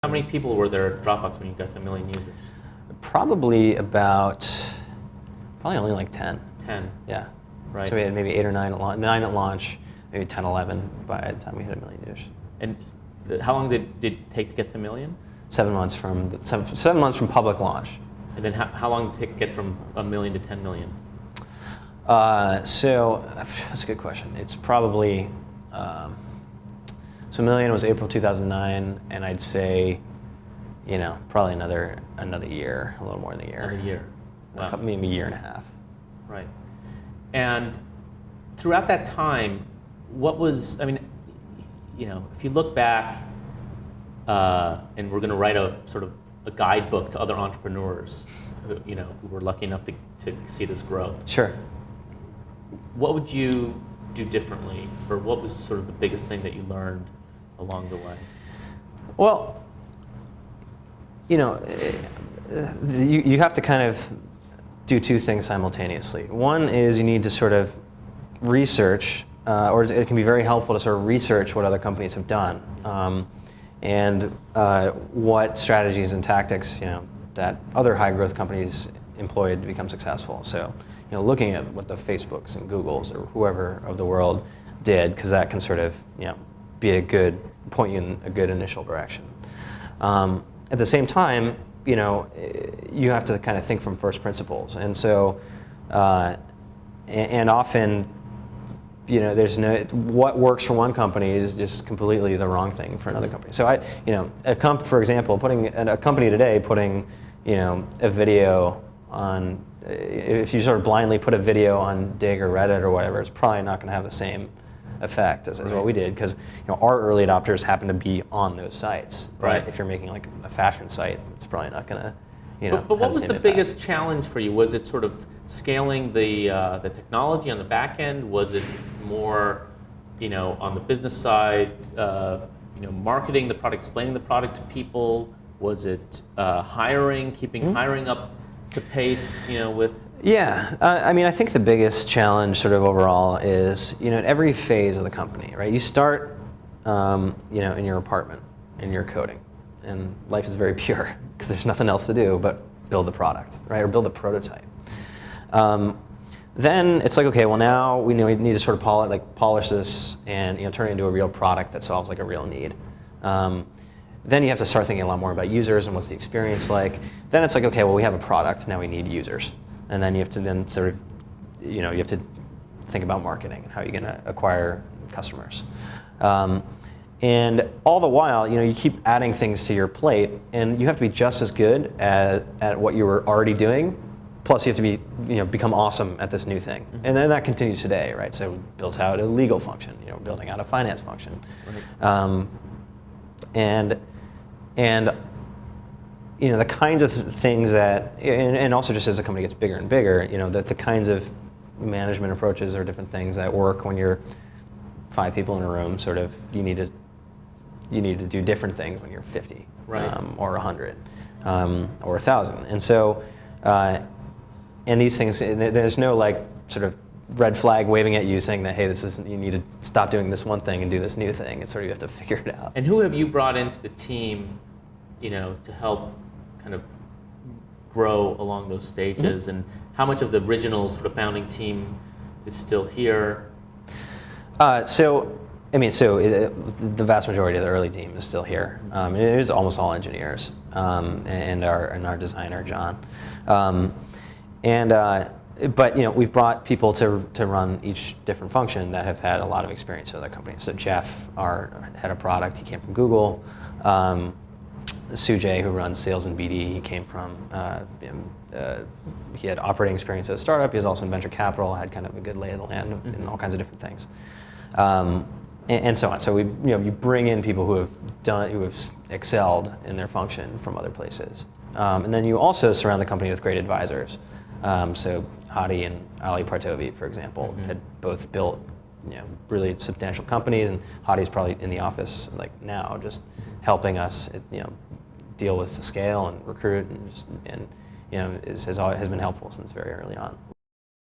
How many people were there at Dropbox when you got to 1 million users? Probably only like 10. 10. Yeah. Right. So we had maybe 8 or 9 at launch, 9 at launch, maybe 10, 11 by the time we hit 1 million users. And how long did it take to get to 1 million? 7 months from 7 months from public launch. And then how long did it get from 1 million to 10 million? So that's a good question. It's probably so 1 million was April 2009, and I'd say, probably another year, a little more than a year. Another year. Wow. Maybe a year and a half. Right. And throughout that time, what was, if you look back, and we're going to write a sort of a guidebook to other entrepreneurs, who were lucky enough to see this growth. Sure. What would you do differently, or what was sort of the biggest thing that you learned along the way? Well, you have to kind of do two things simultaneously. One is you need to sort of research, or it can be very helpful to sort of research what other companies have done, and what strategies and tactics that other high growth companies employed to become successful. So, looking at what the Facebooks and Googles or whoever of the world did, because that can sort of be point you in a good initial direction. At the same time, you have to kind of think from first principles, and so and often there's what works for one company is just completely the wrong thing for another company. So for example, putting a company today putting a video on, if you sort of blindly put a video on Dig or Reddit or whatever, it's probably not going to have the same effect as what we did, because our early adopters happen to be on those sites. Right. But if you're making like a fashion site, it's probably not going to But what was the biggest challenge for you? Was it sort of scaling the technology on the back end? Was it more on the business side, marketing the product, explaining the product to people? Was it hiring, keeping hiring up to pace, with? Yeah, I think the biggest challenge sort of overall is, at every phase of the company, right? You start, in your apartment and you're coding, and life is very pure because there's nothing else to do but build the product, right? Or build a prototype. Then it's like, okay, well now we need to sort of polish this and turn it into a real product that solves like a real need. Then you have to start thinking a lot more about users and what's the experience like. Then it's like, okay, well we have a product, now we need users. And then you have to you have to think about marketing and how you're going to acquire customers. And all the while, you keep adding things to your plate, and you have to be just as good at what you were already doing. Plus, you have to become awesome at this new thing, and then that continues today, right? So, we built out a legal function, building out a finance function, right. And the kinds of things that, and also just as the company gets bigger and bigger, that the kinds of management approaches or different things that work when you're 5 people in a room. Sort of, you need to do different things when you're 50, right. Or 100, or 1,000. And so, and these things, there's no sort of red flag waving at you saying that, hey, you need to stop doing this one thing and do this new thing. It's sort of, you have to figure it out. And who have you brought into the team, to help kind of grow along those stages? Mm-hmm. And how much of the original sort of founding team is still here? The vast majority of the early team is still here. It is almost all engineers, and our designer John. But we've brought people to run each different function that have had a lot of experience with other companies. So Jeff, our head of product, he came from Google. Sujay, who runs sales and BD, he came from, he had operating experience at a startup. He was also in venture capital, had kind of a good lay of the land in all kinds of different things, and so on. So you bring in people who have excelled in their function from other places, and then you also surround the company with great advisors. So Hadi and Ali Partovi, for example, had both built really substantial companies, and Hadi's probably in the office now, just helping us deal with the scale and recruit, and has been helpful since very early on.